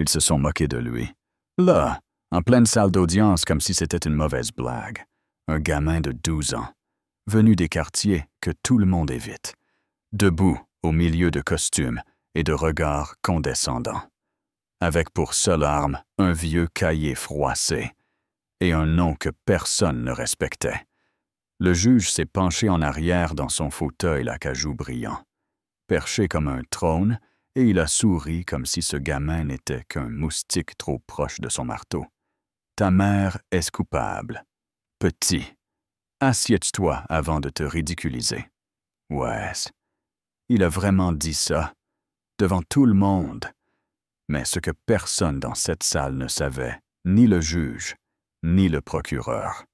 Ils se sont moqués de lui. Là, en pleine salle d'audience, comme si c'était une mauvaise blague. Un gamin de 12 ans, venu des quartiers que tout le monde évite, debout au milieu de costumes et de regards condescendants, avec pour seule arme un vieux cahier froissé et un nom que personne ne respectait. Le juge s'est penché en arrière dans son fauteuil à cajou brillant, perché comme un trône, et il a souri comme si ce gamin n'était qu'un moustique trop proche de son marteau. « Ta mère est coupable. Petit, assieds-toi avant de te ridiculiser. » Ouais, il a vraiment dit ça, devant tout le monde. Mais ce que personne dans cette salle ne savait, ni le juge, ni le procureur,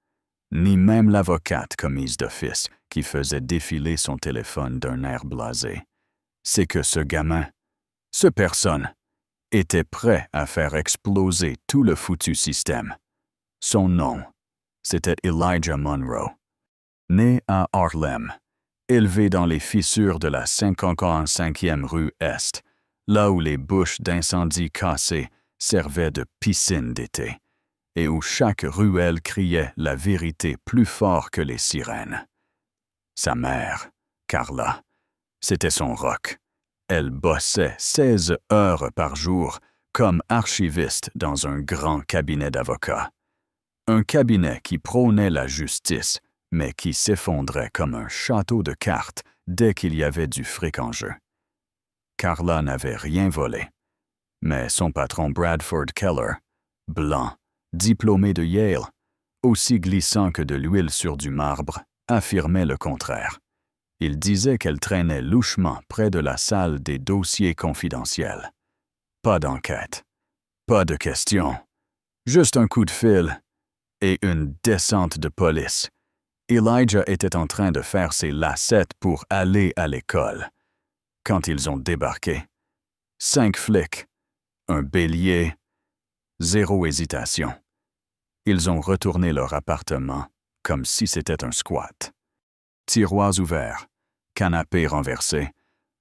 ni même l'avocate commise d'office qui faisait défiler son téléphone d'un air blasé, c'est que ce gamin, ce personne, était prêt à faire exploser tout le foutu système. Son nom, c'était Elijah Monroe. Né à Harlem, élevé dans les fissures de la 55e rue Est, là où les bouches d'incendie cassées servaient de piscine d'été, et où chaque ruelle criait la vérité plus fort que les sirènes. Sa mère, Carla, c'était son roc. Elle bossait 16 heures par jour comme archiviste dans un grand cabinet d'avocats. Un cabinet qui prônait la justice, mais qui s'effondrait comme un château de cartes dès qu'il y avait du fric en jeu. Carla n'avait rien volé, mais son patron Bradford Keller, blanc, diplômé de Yale, aussi glissant que de l'huile sur du marbre, affirmait le contraire. Il disait qu'elle traînait louchement près de la salle des dossiers confidentiels. Pas d'enquête, pas de questions, juste un coup de fil et une descente de police. Elijah était en train de faire ses lacets pour aller à l'école. Quand ils ont débarqué, 5 flics, un bélier, 0 hésitation. Ils ont retourné leur appartement comme si c'était un squat. Tiroirs ouverts, canapés renversés,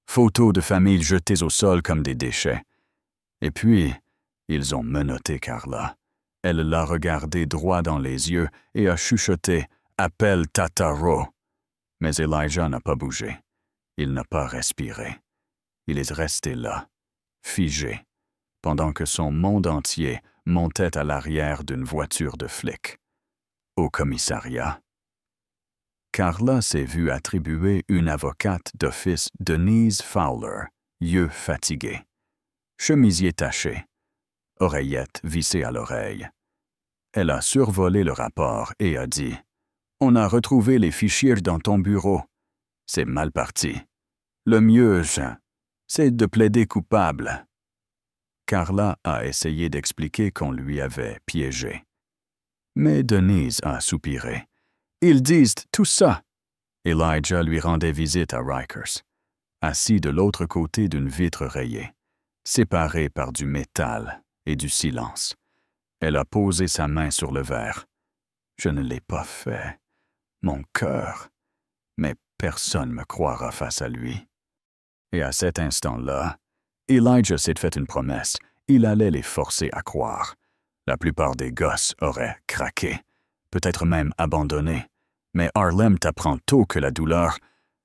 photos de famille jetées au sol comme des déchets. Et puis, ils ont menotté Carla. Elle l'a regardé droit dans les yeux et a chuchoté « Appelle Tataro ». Mais Elijah n'a pas bougé. Il n'a pas respiré. Il est resté là, figé, pendant que son monde entier montait à l'arrière d'une voiture de flics. Au commissariat, Carla s'est vue attribuer une avocate d'office, Denise Fowler, yeux fatigués, chemisier taché, oreillette vissée à l'oreille. Elle a survolé le rapport et a dit « On a retrouvé les fichiers dans ton bureau. C'est mal parti. Le mieux, c'est de plaider coupable. » Carla a essayé d'expliquer qu'on lui avait piégé. Mais Denise a soupiré. « Ils disent tout ça. » Elijah lui rendait visite à Rikers, assis de l'autre côté d'une vitre rayée, séparée par du métal et du silence. Elle a posé sa main sur le verre. « Je ne l'ai pas fait. Mon cœur. Mais personne ne me croira face à lui. » Et à cet instant-là, Elijah s'est fait une promesse. Il allait les forcer à croire. La plupart des gosses auraient craqué, peut-être même abandonné. Mais Harlem t'apprend tôt que la douleur,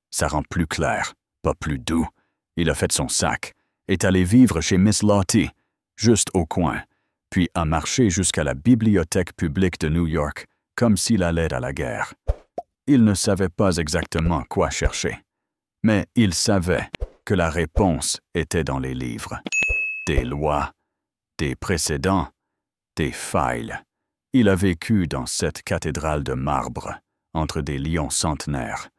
ça rend plus clair, pas plus doux. Il a fait son sac, est allé vivre chez Miss Lottie, juste au coin, puis a marché jusqu'à la bibliothèque publique de New York, comme s'il allait à la guerre. Il ne savait pas exactement quoi chercher, mais il savait que la réponse était dans les livres. Des lois, des précédents, des failles. Il a vécu dans cette cathédrale de marbre, entre des lions centenaires,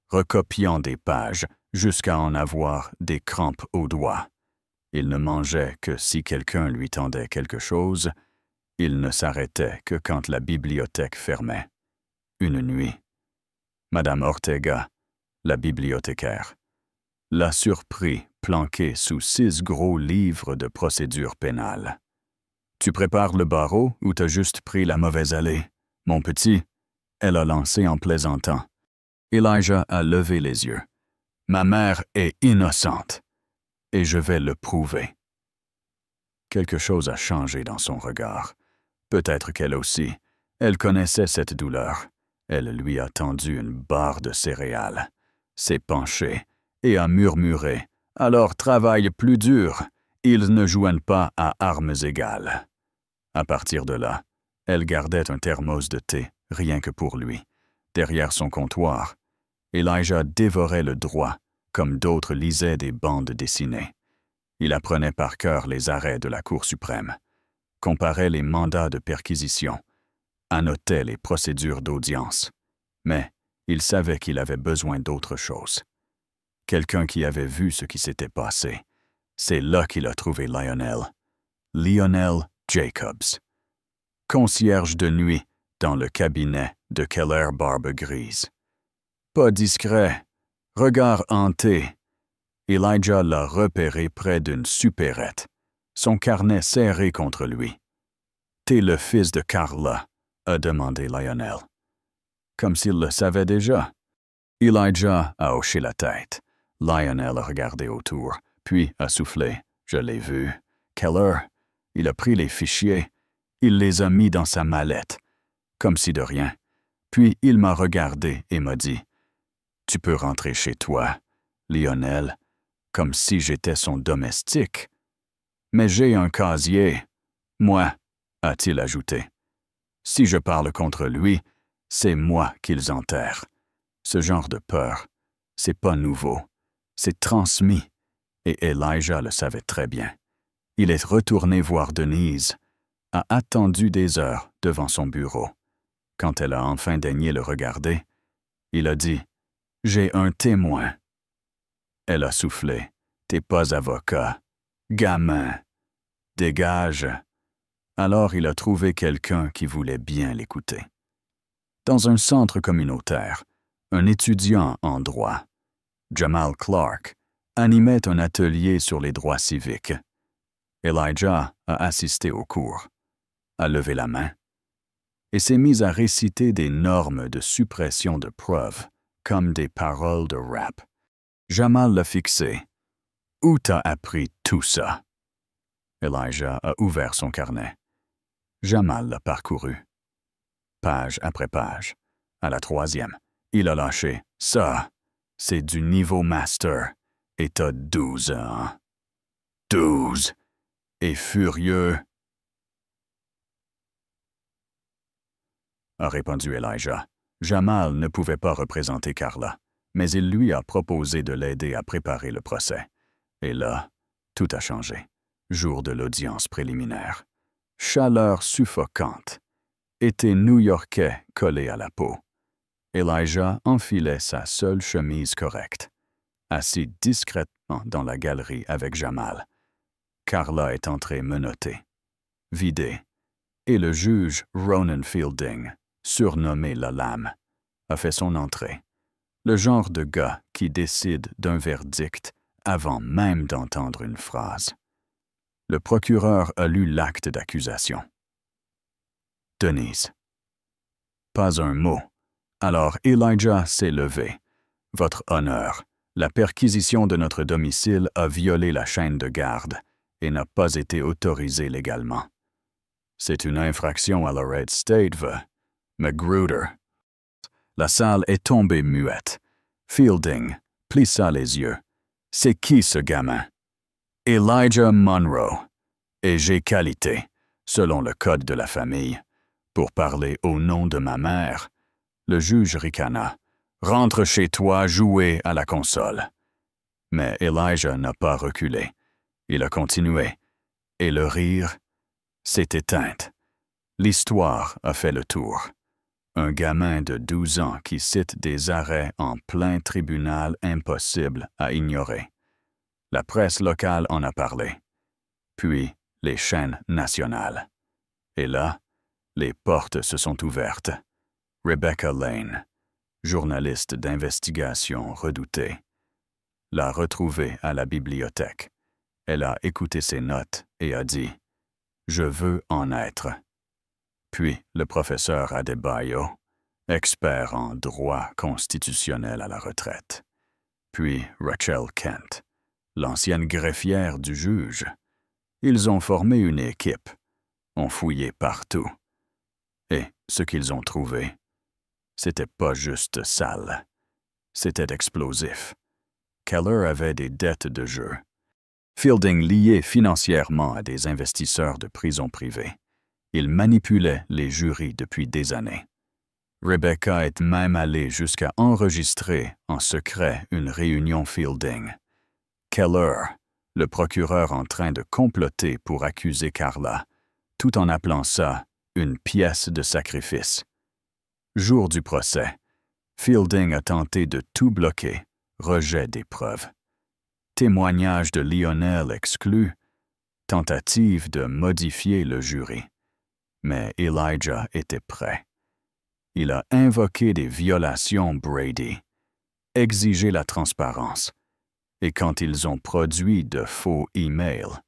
recopiant des pages jusqu'à en avoir des crampes aux doigts. Il ne mangeait que si quelqu'un lui tendait quelque chose. Il ne s'arrêtait que quand la bibliothèque fermait. Une nuit, Madame Ortega, la bibliothécaire, l'a surpris planqué sous 6 gros livres de procédure pénale. « Tu prépares le barreau ou t'as juste pris la mauvaise allée, mon petit ?» Elle a lancé en plaisantant. Elijah a levé les yeux. « Ma mère est innocente, et je vais le prouver. » Quelque chose a changé dans son regard. Peut-être qu'elle aussi, elle connaissait cette douleur. Elle lui a tendu une barre de céréales, s'est penchée et a murmuré « Alors travaille plus dur, ils ne joignent pas à armes égales. » À partir de là, elle gardait un thermos de thé, rien que pour lui, derrière son comptoir. Elijah dévorait le droit, comme d'autres lisaient des bandes dessinées. Il apprenait par cœur les arrêts de la Cour suprême, comparait les mandats de perquisition, annotait les procédures d'audience. Mais il savait qu'il avait besoin d'autre chose. Quelqu'un qui avait vu ce qui s'était passé. C'est là qu'il a trouvé Lionel. Lionel Jacobs. Concierge de nuit dans le cabinet de Keller Barbe Grise. Pas discret, regard hanté. Elijah l'a repéré près d'une supérette, son carnet serré contre lui. « T'es le fils de Carla », a demandé Lionel. Comme s'il le savait déjà. Elijah a hoché la tête. Lionel a regardé autour, puis a soufflé. « Je l'ai vu. Keller, il a pris les fichiers. Il les a mis dans sa mallette, comme si de rien. Puis il m'a regardé et m'a dit « Tu peux rentrer chez toi, Lionel, comme si j'étais son domestique. Mais j'ai un casier. Moi, a-t-il ajouté. Si je parle contre lui, c'est moi qu'ils enterrent. Ce genre de peur, c'est pas nouveau. C'est transmis. Et Elijah le savait très bien. Il est retourné voir Denise, a attendu des heures devant son bureau. Quand elle a enfin daigné le regarder, il a dit « J'ai un témoin. » Elle a soufflé « T'es pas avocat. Gamin. Dégage. » Alors il a trouvé quelqu'un qui voulait bien l'écouter. Dans un centre communautaire, un étudiant en droit, Jamal Clark, animait un atelier sur les droits civiques. Elijah a assisté au cours, a levé la main, et s'est mis à réciter des normes de suppression de preuves, comme des paroles de rap. Jamal l'a fixé. « Où t'as appris tout ça? » Elijah a ouvert son carnet. Jamal l'a parcouru. Page après page. À la 3e, il a lâché « Ça, c'est du niveau master, et t'as 12 ans. » 12! Et furieux, a répondu Elijah. Jamal ne pouvait pas représenter Carla, mais il lui a proposé de l'aider à préparer le procès. Et là, tout a changé. Jour de l'audience préliminaire. Chaleur suffocante. Été new-yorkais collé à la peau. Elijah enfilait sa seule chemise correcte. Assis discrètement dans la galerie avec Jamal. Carla est entrée menottée, vidée, et le juge Ronan Fielding, surnommé la Lame, a fait son entrée. Le genre de gars qui décide d'un verdict avant même d'entendre une phrase. Le procureur a lu l'acte d'accusation. Denise. Pas un mot. Alors Elijah s'est levé. Votre honneur, la perquisition de notre domicile a violé la chaîne de garde et n'a pas été autorisée légalement. C'est une infraction à la Red State v. Magruder. La salle est tombée muette. Fielding plissa les yeux. C'est qui ce gamin? Elijah Monroe. Et j'ai qualité, selon le code de la famille, pour parler au nom de ma mère. Le juge ricana. Rentre chez toi jouer à la console. Mais Elijah n'a pas reculé. Il a continué. Et le rire s'est éteint. L'histoire a fait le tour. Un gamin de 12 ans qui cite des arrêts en plein tribunal impossible à ignorer. La presse locale en a parlé. Puis les chaînes nationales. Et là, les portes se sont ouvertes. Rebecca Lane, journaliste d'investigation redoutée, l'a retrouvée à la bibliothèque. Elle a écouté ses notes et a dit « Je veux en être ». Puis le professeur Adebayo, expert en droit constitutionnel à la retraite. Puis Rachel Kent, l'ancienne greffière du juge. Ils ont formé une équipe, ont fouillé partout. Et ce qu'ils ont trouvé, c'était pas juste sale, c'était explosif. Keller avait des dettes de jeu. Fielding lié financièrement à des investisseurs de prison privée. Il manipulait les jurys depuis des années. Rebecca est même allée jusqu'à enregistrer en secret une réunion Fielding. Keller, le procureur en train de comploter pour accuser Carla, tout en appelant ça une pièce de sacrifice. Jour du procès, Fielding a tenté de tout bloquer, rejet des preuves. Témoignage de Lionel exclu, tentative de modifier le jury. Mais Elijah était prêt. Il a invoqué des violations Brady, exigé la transparence, et quand ils ont produit de faux emails,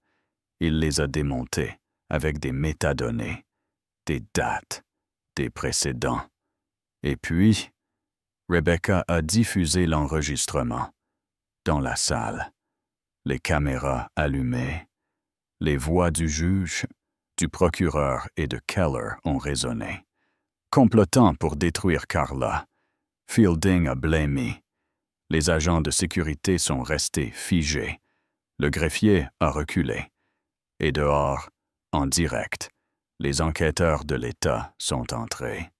il les a démontés avec des métadonnées, des dates, des précédents. Et puis, Rebecca a diffusé l'enregistrement dans la salle, les caméras allumées, les voix du juge, du procureur et de Keller ont résonné. Complotant pour détruire Carla, Fielding a blâmé. Les agents de sécurité sont restés figés. Le greffier a reculé. Et dehors, en direct, les enquêteurs de l'État sont entrés.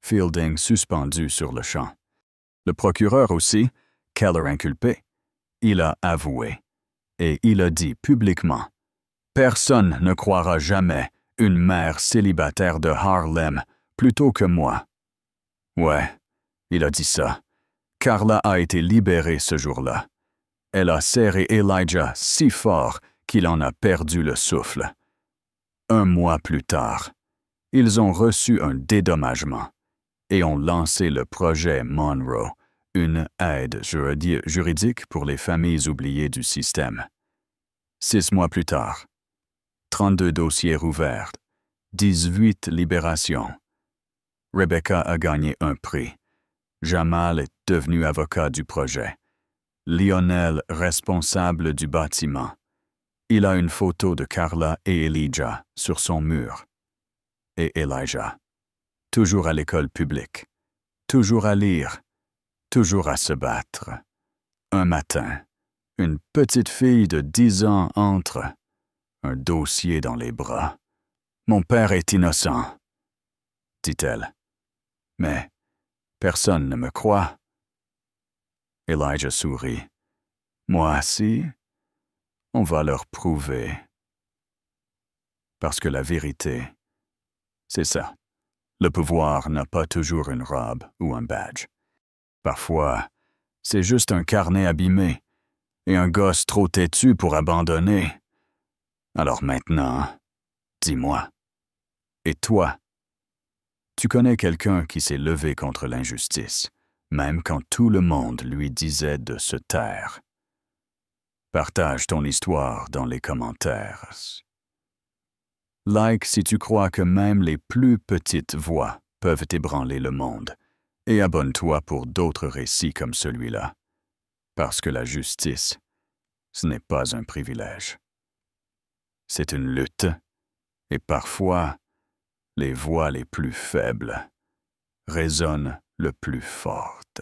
Fielding suspendu sur le champ. Le procureur aussi, Keller inculpé. Il a avoué. Et il a dit publiquement « Personne ne croira jamais une mère célibataire de Harlem plutôt que moi. » Ouais, il a dit ça. Carla a été libérée ce jour-là. Elle a serré Elijah si fort qu'il en a perdu le souffle. 1 mois plus tard, ils ont reçu un dédommagement et ont lancé le projet Monroe, une aide juridique pour les familles oubliées du système. 6 mois plus tard, 32 dossiers rouverts, 18 libérations. Rebecca a gagné un prix. Jamal est devenu avocat du projet. Lionel responsable du bâtiment. Il a une photo de Carla et Elijah sur son mur. Et Elijah, toujours à l'école publique, toujours à lire, toujours à se battre. Un matin, une petite fille de 10 ans entre, un dossier dans les bras. « Mon père est innocent », dit-elle. Mais personne ne me croit. Elijah sourit. « Moi, si, on va leur prouver. » Parce que la vérité, c'est ça. Le pouvoir n'a pas toujours une robe ou un badge. Parfois, c'est juste un carnet abîmé et un gosse trop têtu pour abandonner. Alors maintenant, dis-moi. Et toi? Tu connais quelqu'un qui s'est levé contre l'injustice, même quand tout le monde lui disait de se taire. Partage ton histoire dans les commentaires. Like si tu crois que même les plus petites voix peuvent ébranler le monde, et abonne-toi pour d'autres récits comme celui-là. Parce que la justice, ce n'est pas un privilège. C'est une lutte, et parfois, les voix les plus faibles résonnent le plus fortes.